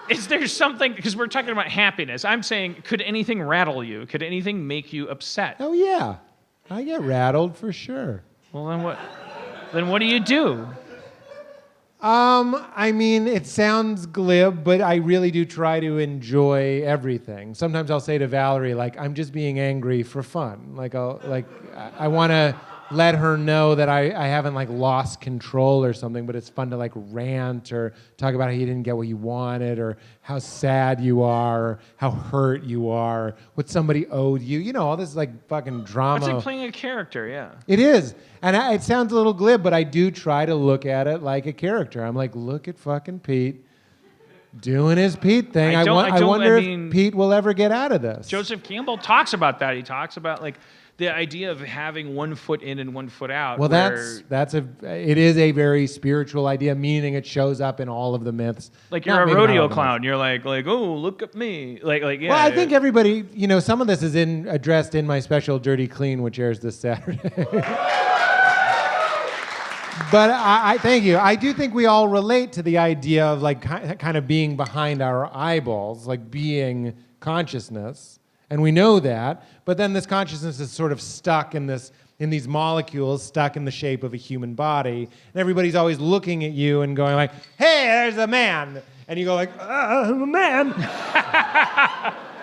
Is there something, because we're talking about happiness, I'm saying, could anything rattle you? Could anything make you upset? Oh, yeah. I get rattled for sure. Well, then what do you do? I mean, it sounds glib, but I really do try to enjoy everything. Sometimes I'll say to Valerie, like, I'm just being angry for fun. I want to let her know that I haven't like lost control or something, but it's fun to like rant or talk about how you didn't get what you wanted or how sad you are, or how hurt you are, what somebody owed you. You know, all this like fucking drama. It's like playing a character, yeah. It is. And it sounds a little glib, but I do try to look at it like a character. I'm like, look at fucking Pete doing his Pete thing. I wonder if Pete will ever get out of this. Joseph Campbell talks about that. He talks about like the idea of having one foot in and one foot out. Well, it is a very spiritual idea, meaning it shows up in all of the myths. Like you're a rodeo clown. You're like, oh, look at me. Like, yeah. Well, I think everybody, you know, some of this is addressed in my special Dirty Clean, which airs this Saturday. But I thank you. I do think we all relate to the idea of like kind of being behind our eyeballs, like being consciousness. And we know that, but then this consciousness is sort of stuck in these molecules, stuck in the shape of a human body. And everybody's always looking at you and going like, hey, there's a man. And you go like, I'm a man.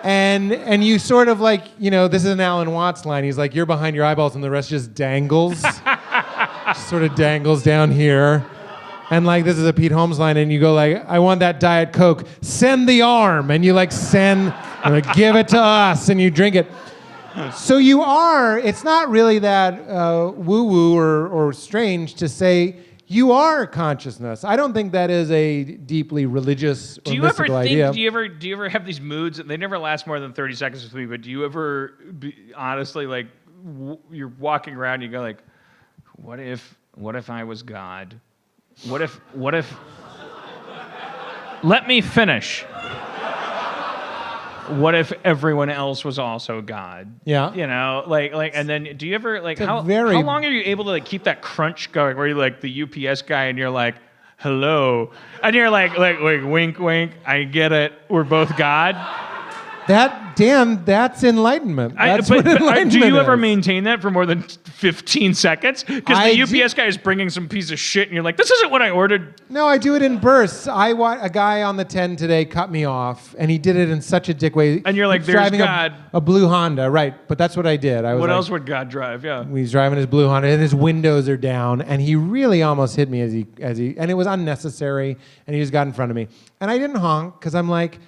and you sort of like, you know, this is an Alan Watts line. He's like, you're behind your eyeballs and the rest just dangles. Just sort of dangles down here. And like, this is a Pete Holmes line, and you go like, I want that Diet Coke. Send the arm. And you like like, give it to us, and you drink it. So you are, it's not really that woo-woo or strange to say you are consciousness. I don't think that is a deeply religious or mystical idea. Do you ever have these moods? They never last more than 30 seconds with me, but do you ever, honestly, like, you're walking around and you go like, what if I was God? What if, let me finish. What if everyone else was also God? Yeah. You know, like, and then do you ever, like, how long are you able to, like, keep that crunch going where you're, like, the UPS guy and you're like, hello? And you're like, wink, wink, I get it, we're both God? That's enlightenment. That's what enlightenment is. Do you ever maintain that for more than 15 seconds? Because the UPS guy is bringing some piece of shit, and you're like, this isn't what I ordered. No, I do it in bursts. A guy on the 10 today cut me off, and he did it in such a dick way. And you're like, there's driving God. A blue Honda, right. But that's what I did. What else would God drive? Yeah. He's driving his blue Honda, and his windows are down, and he really almost hit me as he, and it was unnecessary, and he just got in front of me. And I didn't honk, because I'm like,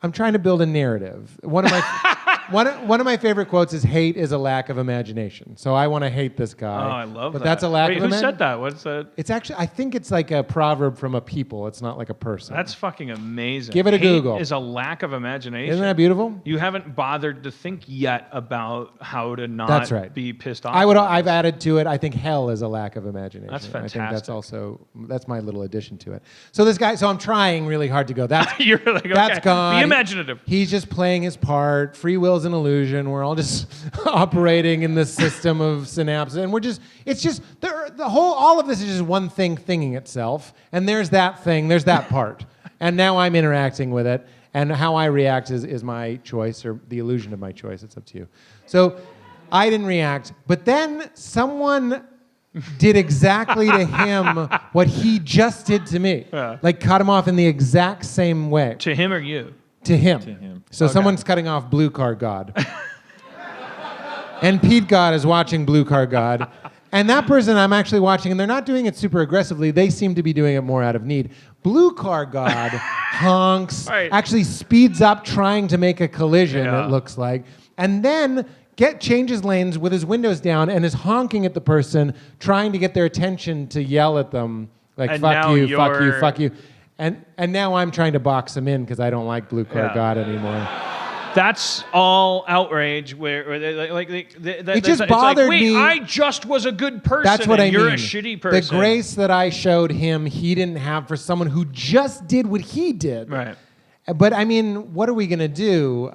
I'm trying to build a narrative. One of my favorite quotes is, hate is a lack of imagination. So I want to hate this guy. Oh, I love that. But that's a lack of imagination. Who said that? What's that? It's actually, I think it's like a proverb from a people. It's not like a person. That's fucking amazing. Give it a Google. Hate is a lack of imagination. Isn't that beautiful? You haven't bothered to think yet about how to not That's right. be pissed off. I've added to it, I think hell is a lack of imagination. That's fantastic. I think that's my little addition to it. So this guy, I'm trying really hard to go, You're like, okay, that's God. Be imaginative. He's just playing his part. Free will's an illusion. We're all just operating in this system of synapses, and all of this is just one thing thinging itself, and there's that thing, there's that part, and now I'm interacting with it, and how I react is my choice, or the illusion of my choice. It's up to you. So I didn't react, but then someone did exactly to him what he just did to me. Yeah. Like cut him off in the exact same way. To him or you? To him. So someone's cutting off Blue Car God. And Pete God is watching Blue Car God. And that person I'm actually watching, and they're not doing it super aggressively. They seem to be doing it more out of need. Blue Car God honks, right. Actually speeds up trying to make a collision, Yeah. it looks like. And then changes lanes with his windows down and is honking at the person, trying to get their attention to yell at them. Like, And fuck now you, fuck you, fuck you. And now I'm trying to box him in because I don't like Blue Car God anymore. That's all outrage. It just bothered me. I just was a good person. That's what I mean. You're a shitty person. The grace that I showed him, he didn't have for someone who just did what he did. Right. But I mean, what are we gonna do?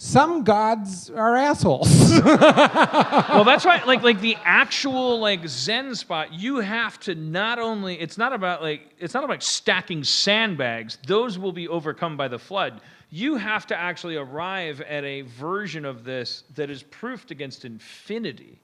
some gods are assholes. Well, that's right. Like the actual like Zen spot, you have to not only. It's not about stacking sandbags. Those will be overcome by the flood. You have to actually arrive at a version of this that is proofed against infinity.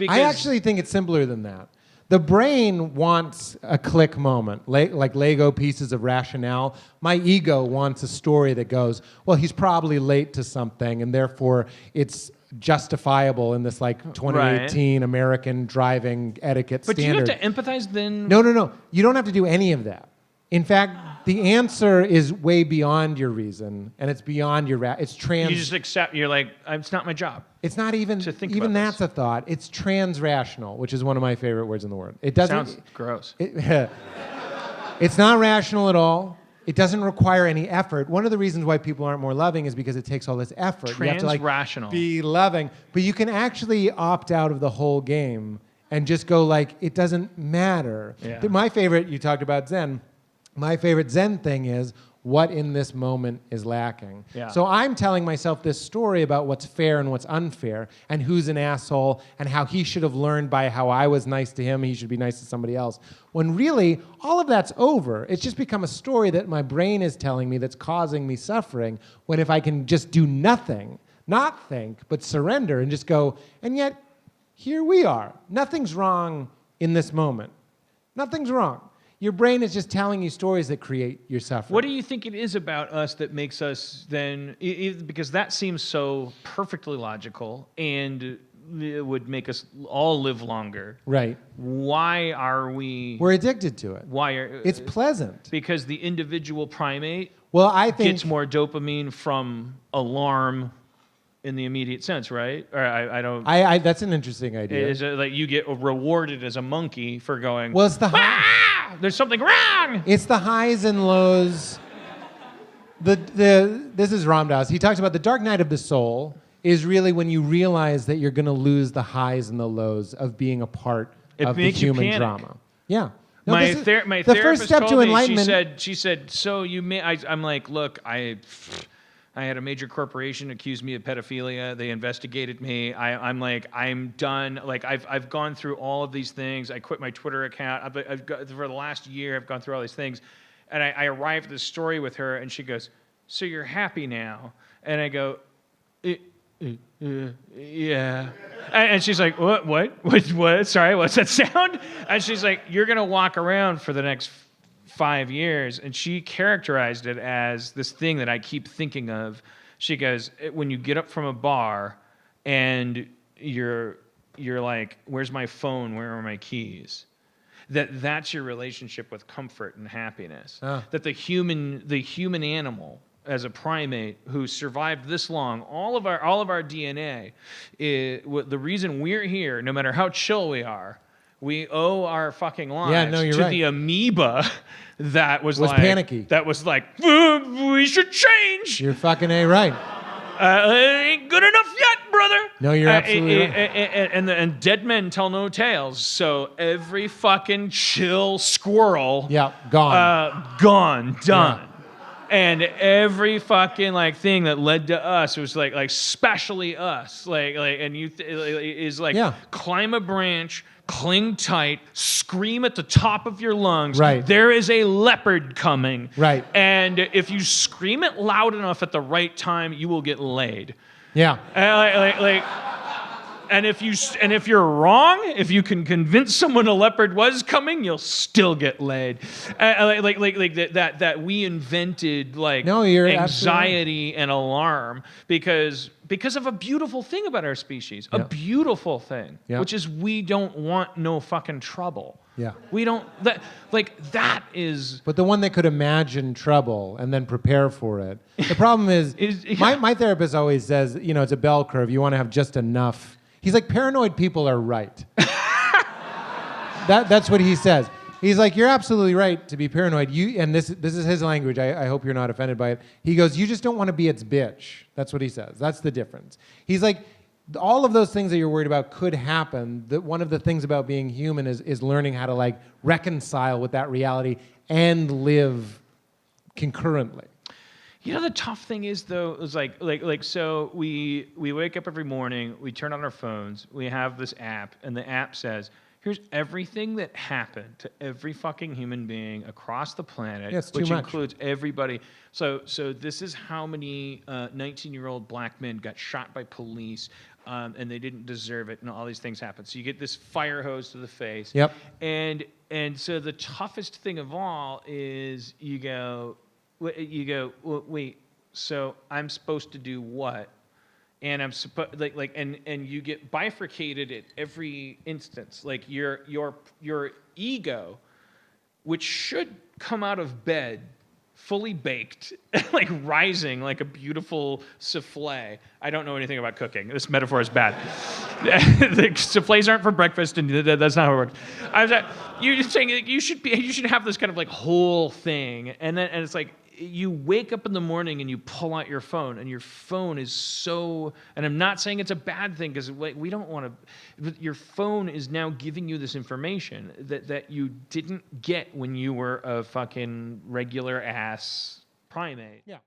I actually think it's simpler than that. The brain wants a click moment, like Lego pieces of rationale. My ego wants a story that goes, well, he's probably late to something, and therefore it's justifiable in this like 2018 American driving etiquette standard. But do you have to empathize then? No. You don't have to do any of that. In fact, the answer is way beyond your reason, and it's beyond your it's trans. You just accept. You're like, it's not my job. It's not even to think even about that's this. a thought. It's trans-rational, which is one of my favorite words in the world. It doesn't. Sounds gross. It's not rational at all. It doesn't require any effort. One of the reasons why people aren't more loving is because it takes all this effort. You have to Trans-rational. be loving, but you can actually opt out of the whole game and just go like, it doesn't matter. Yeah. My favorite. You talked about Zen. My favorite Zen thing is what in this moment is lacking. Yeah. So I'm telling myself this story about what's fair and what's unfair and who's an asshole and how he should have learned by how I was nice to him, he should be nice to somebody else. When really, all of that's over. It's just become a story that my brain is telling me that's causing me suffering, when if I can just do nothing, not think, but surrender and just go, and yet, here we are. Nothing's wrong in this moment. Nothing's wrong. Your brain is just telling you stories that create your suffering. What do you think it is about us that makes us then, because that seems so perfectly logical and it would make us all live longer. Right. Why are we... We're addicted to it. Why are... It's pleasant. Because the individual primate I think gets more dopamine from alarm in the immediate sense, right? Or I don't... That's an interesting idea. Is it like you get rewarded as a monkey for going... Well, it's the there's something wrong. It's the highs and lows. This is Ram Dass. He talks about the dark night of the soul is really when you realize that you're going to lose the highs and the lows of being a part of the human drama. Yeah. No, my the therapist first step told to me, enlightenment. She said, so you may... I'm like, look, I had a major corporation accuse me of pedophilia. They investigated me. I'm like, I'm done. Like, I've gone through all of these things. I quit my Twitter account. I've got, for the last year, I've gone through all these things. And I arrived at this story with her, and she goes, so you're happy now? And I go, yeah. And she's like, what? Sorry, what's that sound? And she's like, you're going to walk around for the next 5 years, and she characterized it as this thing that I keep thinking of. She goes, when you get up from a bar and you're like, where's my phone? Where are my keys? That's your relationship with comfort and happiness. That the human animal as a primate who survived this long, all of our DNA, the reason we're here, no matter how chill we are, we owe our fucking lives to the amoeba that was like panicky. That was like, we should change. You're fucking right. Ain't good enough yet, brother. No, you're absolutely right. And dead men tell no tales. So every fucking chill squirrel, gone, done. Yeah. And every fucking like thing that led to us was like especially us, and you is like climb a branch. Cling tight, scream at the top of your lungs. Right. There is a leopard coming. Right. And if you scream it loud enough at the right time, you will get laid. Yeah. And if you're wrong, if you can convince someone a leopard was coming, you'll still get laid. That we invented anxiety and alarm because of a beautiful thing about our species, a beautiful thing, which is we don't want no fucking trouble. Yeah. We don't that is. But the one that could imagine trouble and then prepare for it. The problem is my therapist always says, it's a bell curve. You want to have just enough. He's like, paranoid people are right. That's what he says. He's like, you're absolutely right to be paranoid. And this is his language. I hope you're not offended by it. He goes, you just don't want to be its bitch. That's what he says. That's the difference. He's like, all of those things that you're worried about could happen. One of the things about being human is learning how to reconcile with that reality and live concurrently. You know, the tough thing is though, is like so we wake up every morning, we turn on our phones, we have this app, and the app says, here's everything that happened to every fucking human being across the planet, which includes everybody. So this is how many 19-year-old black men got shot by police, and they didn't deserve it, and all these things happen. So you get this fire hose to the face. Yep. And so the toughest thing of all is you go, well, wait, so I'm supposed to do what? And I'm supposed and you get bifurcated at every instance. Like your ego, which should come out of bed fully baked, like rising like a beautiful souffle. I don't know anything about cooking. This metaphor is bad. The souffles aren't for breakfast, and that's not how it works. You're just saying you should have this kind of like whole thing, and it's like, you wake up in the morning and you pull out your phone, and your phone is so, and I'm not saying it's a bad thing, because we don't want to, but your phone is now giving you this information that you didn't get when you were a fucking regular ass primate. Yeah.